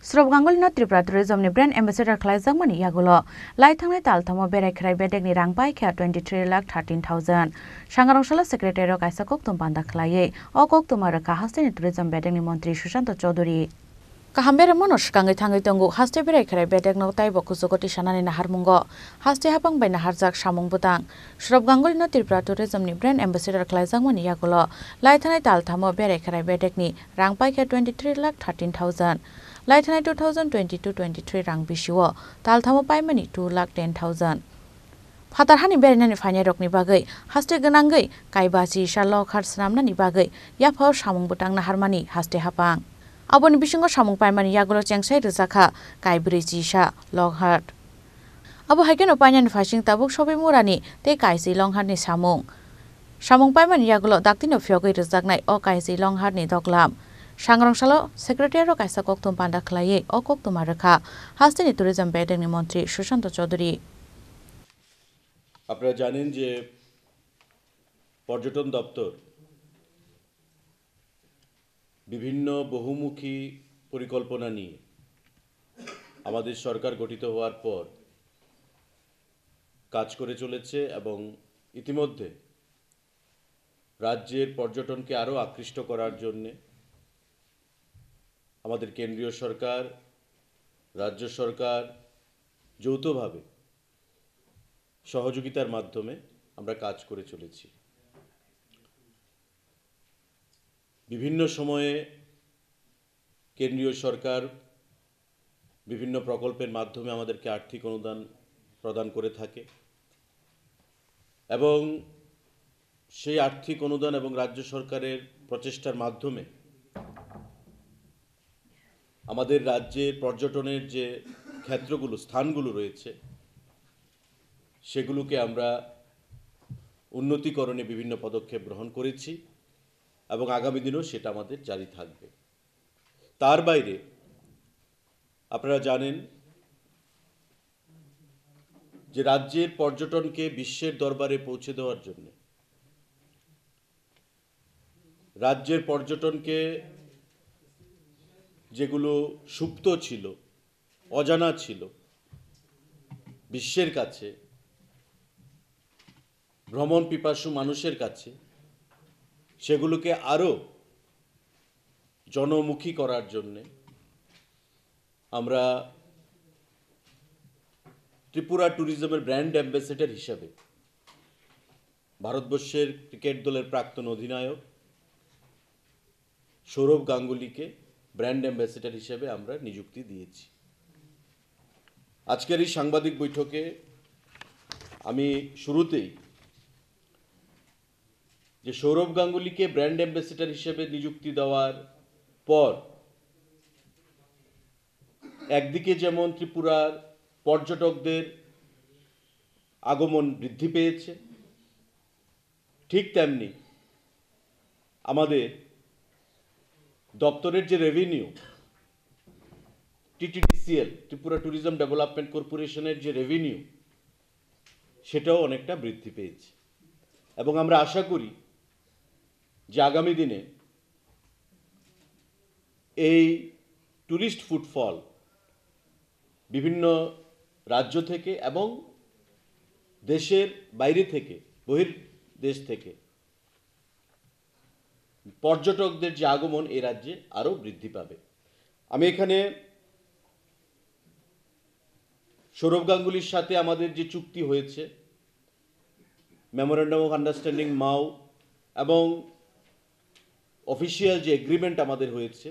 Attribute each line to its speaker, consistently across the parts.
Speaker 1: Srop Gangoli no Tripura Tourism ni brand ambassador Klaizang mani yagulo. Lai thangnai talthamo berai khrai bedek ni rangpai kha 23,13,000. Shangarong Shala Secretary of Kaisa Koktum Panda Klaye. O Koktum Araka Hasteni Tourism bedek ni Montri Shushanto Chaudhuri. Kahambere monos kangai thangai tongu haste berai khrai bedek no tai bokusukoti shanani nahar mungo. Haste hapang bai nahar jak samung butang. Srop Gangoli no Tripura Tourism ni brand ambassador Klaizang mani yagulo. Lai thangnai talthamo berai khrai bedek ni rangpai kha 23,13,000. Laithanai 2022-23 rang bishiwo talthamo paimani 2,10,000. Phatarhani berenani fainai rokni bagai haste ganangai kaibasi shalok har snamnani bagai yaphau samung butang naharmani haste hapang. Aboni bisingo samung paimani yagulo chengsai rujaka kaibri jisa loghart. Abo haikeno painani phasing tabuk sobi murani te kaisi longhart ni samung. Samung paimani yagulo daktino phyogai rujaknai o kaisi longhart ni doklam. Shangrong Shalo Secretary of Kaisa Koktum Panda Klaye O Koktum Araka Hasteni Tourism Bedek ni Montri Shushanto Chaudhuri.
Speaker 2: আপনারা জানেন যে পর্যটন দপ্তর বিভিন্ন বহুমুখী পরিকল্পনা নিয়ে আমাদের সরকার গঠিত হওয়ার পর কাজ করে চলেছে এবং ইতিমধ্যে রাজ্যের পর্যটনকে আরো আকৃষ্ট করার জন্য আমাদের কেন্দ্রীয় সরকার রাজ্য সরকার যৌথভাবে সহযোগিতার মাধ্যমে আমরা কাজ করে চলেছি। বিভিন্ন সময়ে কেন্দ্রীয় সরকার বিভিন্ন প্রকল্পের মাধ্যমে আমাদেরকে আর্থিক অনুদান প্রদান করে থাকে এবং সেই আর্থিক অনুদান এবং রাজ্য সরকারের প্রচেষ্টার মাধ্যমে আমাদের রাজ্যের পর্যটনের যে ক্ষেত্রগুলো স্থানগুলো রয়েছে সেগুলোকে আমরা উন্নতিকরণে বিভিন্ন পদক্ষেপ গ্রহণ করেছি এবং আগামী দিনেও সেটা আমাদের জারি থাকবে। তার বাইরে আপনারা জানেন যে রাজ্যের পর্যটনকে বিশ্বের দরবারে পৌঁছে দেওয়ার জন্য রাজ্যের পর্যটনকে যেগুলো সুপ্ত ছিল অজানা ছিল বিশ্বের কাছে ভ্রমণ পিপাসু মানুষের কাছে সেগুলোকে আরো জনমুখী করার জন্য আমরা ত্রিপুরা ট্যুরিজমের ব্র্যান্ড অ্যাম্বাসেডর হিসেবে ভারতবর্ষের ক্রিকেট দলের প্রাক্তন অধিনায়ক সৌরভ গাঙ্গুলিকে ব্র্যান্ড অ্যাম্বাসেডর হিসেবে আমরা নিযুক্তি দিয়েছি। আজকের এই সাংবাদিক বৈঠকে আমি শুরুতেই যে সৌরভ গাঙ্গুলিকে ব্র্যান্ড অ্যাম্বাসেডর হিসেবে নিযুক্তি দেওয়ার পর একদিকে যেমন ত্রিপুরার পর্যটকদের আগমন বৃদ্ধি পেয়েছে ঠিক তেমনি আমাদের দপ্তরের যে রেভিনিউ টিটিডিসিএল ত্রিপুরা ট্যুরিজম ডেভেলপমেন্ট কর্পোরেশনের যে রেভিনিউ সেটাও অনেকটা বৃদ্ধি পেয়েছে এবং আমরা আশা করি যে আগামী দিনে এই টুরিস্ট ফুটফল বিভিন্ন রাজ্য থেকে এবং দেশের বাইরে থেকে বহির্দেশ থেকে পর্যটকদের যে আগমন এই রাজ্যে আরো বৃদ্ধি পাবে। আমি এখানে সৌরভ গাঙ্গুলির সাথে আমাদের যে চুক্তি হয়েছে মেমোরেন্ডাম অফ আন্ডারস্ট্যান্ডিং মাও এবং অফিসিয়াল যে এগ্রিমেন্ট আমাদের হয়েছে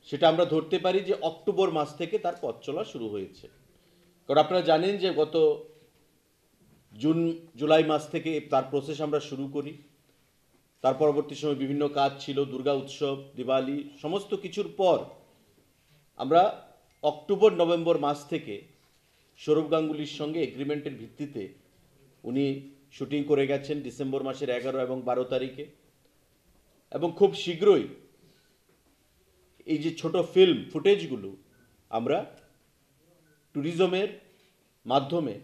Speaker 2: সেটা আমরা ধরতে পারি যে অক্টোবর মাস থেকে তার পথ চলা শুরু হয়েছে। কারণ আপনারা জানেন যে গত জুন জুলাই মাস থেকে তার প্রসেস আমরা শুরু করি। তার পরবর্তী সময় বিভিন্ন কাজ ছিল, দুর্গা উৎসব, দিওয়ালি, সমস্ত কিছুর পর আমরা অক্টোবর নভেম্বর মাস থেকে সৌরভ গাঙ্গুলির সঙ্গে এগ্রিমেন্টের ভিত্তিতে উনি শুটিং করে গেছেন ডিসেম্বর মাসের 11 এবং 12 তারিখে এবং খুব শীঘ্রই এই যে ছোট ফিল্ম ফুটেজগুলো আমরা ট্যুরিজমের মাধ্যমে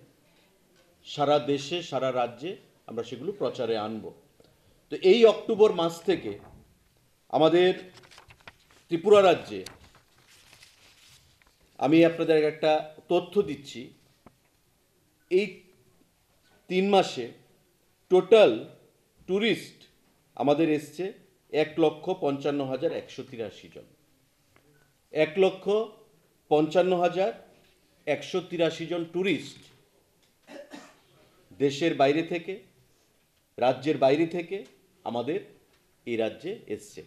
Speaker 2: সারা দেশে সারা রাজ্যে আমরা সেগুলো প্রচারে আনব। তো এই অক্টোবর মাস থেকে আমাদের ত্রিপুরা রাজ্যে আমি আপনাদের একটা তথ্য দিচ্ছি, এই 3 মাসে টোটাল ট্যুরিস্ট আমাদের এসছে 1,55,183 জন। 1,55,183 জন ট্যুরিস্ট দেশের বাইরে থেকে, রাজ্যের বাইরে থেকে আমাদের এই রাজ্যে এসছে।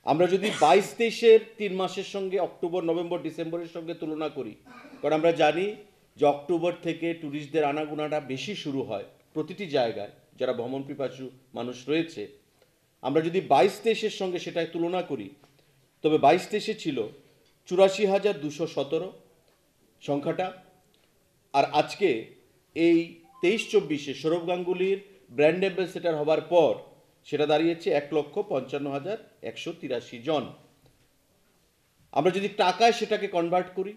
Speaker 2: আমরা যদি 22-23-এর 3 মাসের সঙ্গে অক্টোবর, নভেম্বর, ডিসেম্বরের সঙ্গে তুলনা করি, কারণ আমরা জানি যে অক্টোবর থেকে ট্যুরিস্টদের আনাগোনাটা বেশি শুরু হয় প্রতিটি জায়গায় যারা ভ্রমণ পিপাসু মানুষ রয়েছে। আমরা যদি 22-23-এর সঙ্গে সেটাই তুলনা করি, তবে 22-23-এ ছিল 84,217 সংখ্যাটা, আর আজকে এই 23-24-এ সৌরভ গাঙ্গুলির ব্র্যান্ড অ্যাম্বাসেডর হবার পর সেটা দাঁড়িয়েছে 1,55,183 জন। আমরা যদি টাকায় সেটাকে কনভার্ট করি,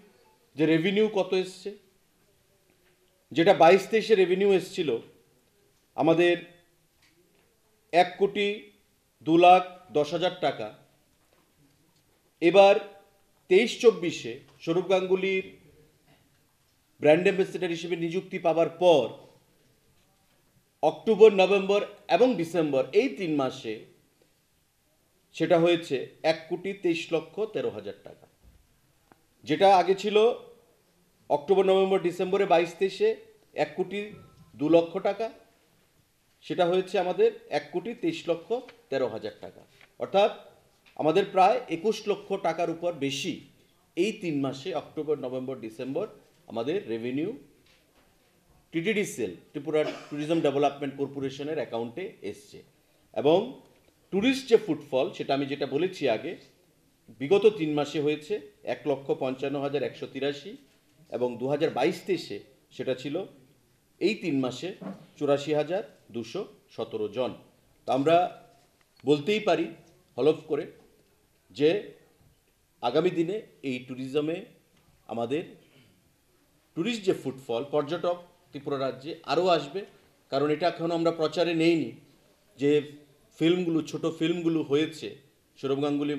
Speaker 2: যে রেভিনিউ কত এসছে, যেটা 22-23-এ রেভিনিউ এসছিল আমাদের 1,02,10,000 টাকা, এবার 23-24-এ সৌরভ গাঙ্গুলির ব্র্যান্ড অ্যাম্বাসেডর হিসেবে নিযুক্তি পাবার পর অক্টোবর, নভেম্বর এবং ডিসেম্বর এই 3 মাসে সেটা হয়েছে 1,23,13,000 টাকা। যেটা আগে ছিল অক্টোবর, নভেম্বর, ডিসেম্বরে 22-23-এ 1,02,00,000 টাকা, সেটা হয়েছে আমাদের 1,23,13,000 টাকা। অর্থাৎ আমাদের প্রায় 21 লক্ষ টাকার উপর বেশি এই 3 মাসে অক্টোবর, নভেম্বর, ডিসেম্বর আমাদের রেভিনিউ টিটিডিসিএল, ত্রিপুরা ট্যুরিজম ডেভেলপমেন্ট কর্পোরেশনের অ্যাকাউন্টে এসছে। এবং ট্যুরিস্ট যে ফুটফল, সেটা আমি যেটা বলেছি আগে, বিগত 3 মাসে হয়েছে 1,55,183, এবং 2022-23-এ সেটা ছিল এই 3 মাসে 84,217 জন। তো আমরা বলতেই পারি হলফ করে যে আগামী দিনে এই ট্যুরিজমে আমাদের ট্যুরিস্ট যে ফুটফল, পর্যটক ত্রিপুরা রাজ্যে আরও আসবে। কারণ এটা এখনও আমরা প্রচারে নেইনি, যে ফিল্মগুলো, ছোট ফিল্মগুলো হয়েছে, সৌরভ গাঙ্গুলি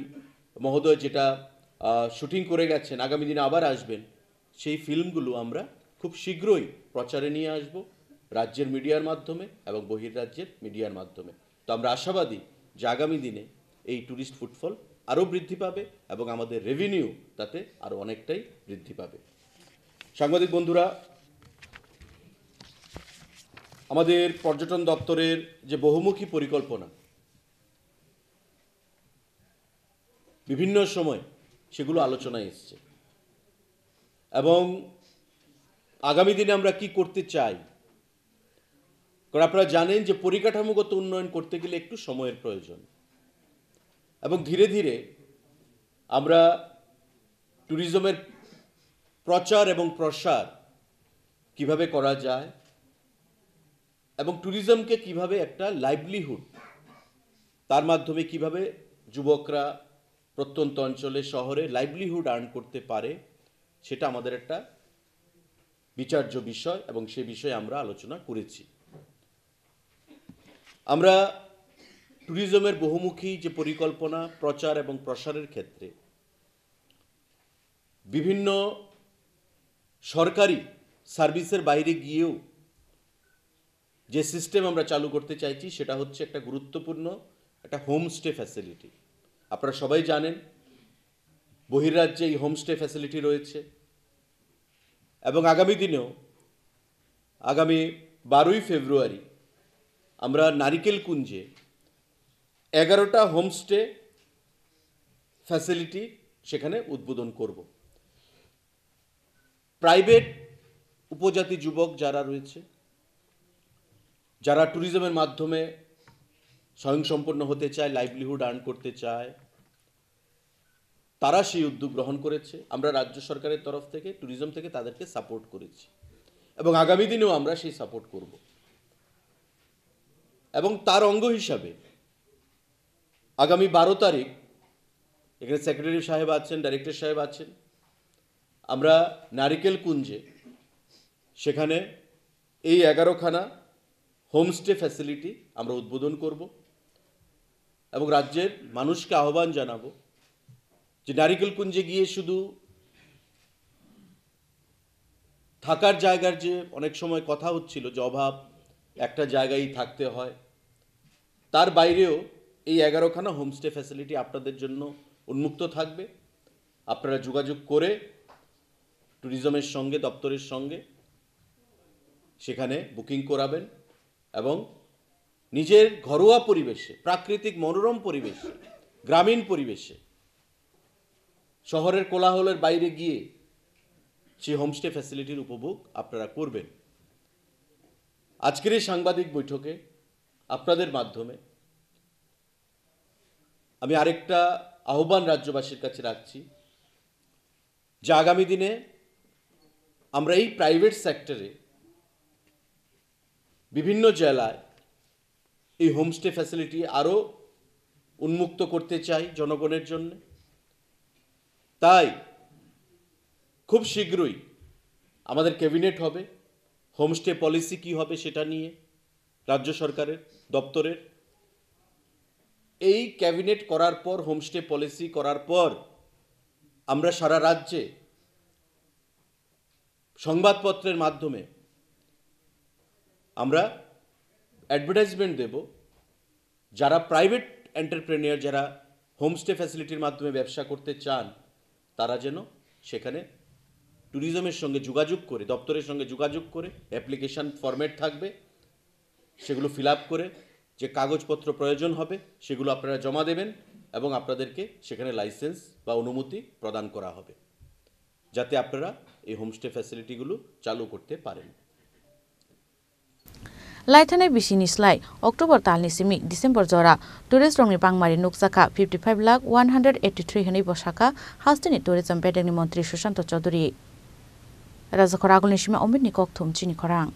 Speaker 2: মহোদয় যেটা শুটিং করে গেছেন, আগামী দিনে আবার আসবেন, সেই ফিল্মগুলো আমরা খুব শীঘ্রই প্রচারে নিয়ে আসব রাজ্যের মিডিয়ার মাধ্যমে এবং বহির্রাজ্যের মিডিয়ার মাধ্যমে। তো আমরা আশাবাদী যে আগামী দিনে এই ট্যুরিস্ট ফুটফল আরও বৃদ্ধি পাবে এবং আমাদের রেভিনিউ তাতে আরও অনেকটাই বৃদ্ধি পাবে। সাংবাদিক বন্ধুরা, আমাদের পর্যটন দপ্তরের যে বহুমুখী পরিকল্পনা, বিভিন্ন সময় সেগুলো আলোচনায় এসছে, এবং আগামী দিনে আমরা কি করতে চাই। কারণ আপনারা জানেন যে পরিকাঠামোগত উন্নয়ন করতে গেলে একটু সময়ের প্রয়োজন, এবং ধীরে ধীরে আমরা ট্যুরিজমের প্রচার এবং প্রসার কিভাবে করা যায়, এবং ট্যুরিজমকে কিভাবে একটা লাইভলিহুড, তার মাধ্যমে কিভাবে যুবকরা প্রত্যন্ত অঞ্চলে, শহরে লাইভলিহুড আর্ন করতে পারে, সেটা আমাদের একটা বিচার্য বিষয়, এবং সে বিষয়ে আমরা আলোচনা করেছি। আমরা ট্যুরিজমের বহুমুখী যে পরিকল্পনা, প্রচার এবং প্রসারের ক্ষেত্রে বিভিন্ন সরকারি সার্ভিসের বাইরে গিয়েও যে সিস্টেম আমরা চালু করতে চাইছি, সেটা হচ্ছে একটা গুরুত্বপূর্ণ একটা হোমস্টে ফ্যাসিলিটি। আপনারা সবাই জানেন বহির্রাজ্যে এই হোমস্টে ফ্যাসিলিটি রয়েছে, এবং আগামী দিনেও, আগামী 12ই ফেব্রুয়ারি আমরা নারিকেল কুঞ্জে 11টা হোমস্টে ফ্যাসিলিটি সেখানে উদ্বোধন করব। প্রাইভেট উপজাতি যুবক যারা রয়েছে, যারা ট্যুরিজমের মাধ্যমে স্বয়ংসম্পন্ন হতে চায়, লাইভলিহুড আর্ন করতে চায়, তারা সেই উদ্যোগ গ্রহণ করেছে। আমরা রাজ্য সরকারের তরফ থেকে, ট্যুরিজম থেকে তাদেরকে সাপোর্ট করেছি, এবং আগামী দিনেও আমরা সেই সাপোর্ট করব। এবং তার অঙ্গ হিসাবে আগামী 12 তারিখ এখানে সেক্রেটারি সাহেব আছেন, ডাইরেক্টর সাহেব আছেন, আমরা নারিকেল কুঞ্জে সেখানে এই 11খানা হোমস্টে ফ্যাসিলিটি আমরা উদ্বোধন করব, এবং রাজ্যের মানুষকে আহ্বান জানাবো যে নারিকেল কুঞ্জে গিয়ে শুধু থাকার জায়গার যে অনেক সময় কথা হচ্ছিল যে অভাব, একটা জায়গায় থাকতে হয়, তার বাইরেও এই 11খানা হোমস্টে ফ্যাসিলিটি আপনাদের জন্য উন্মুক্ত থাকবে। আপনারা যোগাযোগ করে ট্যুরিজমের সঙ্গে, দপ্তরের সঙ্গে সেখানে বুকিং করাবেন এবং নিজের ঘরোয়া পরিবেশে, প্রাকৃতিক মনোরম পরিবেশে, গ্রামীণ পরিবেশে, শহরের কোলাহলের বাইরে গিয়ে সেই হোমস্টে ফ্যাসিলিটির উপভোগ আপনারা করবেন। আজকের এই সাংবাদিক বৈঠকে আপনাদের মাধ্যমে আমি আরেকটা আহ্বান রাজ্যবাসীর কাছে রাখছি যে আগামী দিনে আমরা এই প্রাইভেট সেক্টরে বিভিন্ন জেলায় এই হোমস্টে ফ্যাসিলিটি আরও উন্মুক্ত করতে চাই জনগণের জন্য। তাই খুব শীঘ্রই আমাদের ক্যাবিনেট হবে, হোমস্টে পলিসি কী হবে সেটা নিয়ে রাজ্য সরকারের দপ্তরের। এই ক্যাবিনেট করার পর, হোমস্টে পলিসি করার পর আমরা সারা রাজ্যে সংবাদপত্রের মাধ্যমে আমরা অ্যাডভার্টাইজমেন্ট দেব, যারা প্রাইভেট এন্টারপ্রেনিয়ার, যারা হোমস্টে ফ্যাসিলিটির মাধ্যমে ব্যবসা করতে চান, তারা যেন সেখানে ট্যুরিজমের সঙ্গে যোগাযোগ করে, দপ্তরের সঙ্গে যোগাযোগ করে, অ্যাপ্লিকেশান ফরম্যাট থাকবে, সেগুলো ফিল আপ করে যে কাগজপত্র প্রয়োজন হবে সেগুলো আপনারা জমা দেবেন এবং আপনাদেরকে সেখানে লাইসেন্স বা অনুমতি প্রদান করা হবে, যাতে আপনারা এই হোমস্টে ফ্যাসিলিটিগুলো চালু করতে পারেন।
Speaker 1: लाइथानाय बिसिनि स्लाय अक्टोबर तालनि सिमि डिसेम्बर जरा टुरिस्ट रंनि पांमारि नुकसाखा 55,183 हनै बसाखा हाउसनि टुरिजम बेडेनि मन्त्री सुशांत चौधुरी राजाखर आगुलनि सिमा अमितनि ककथुम चिनि खरां।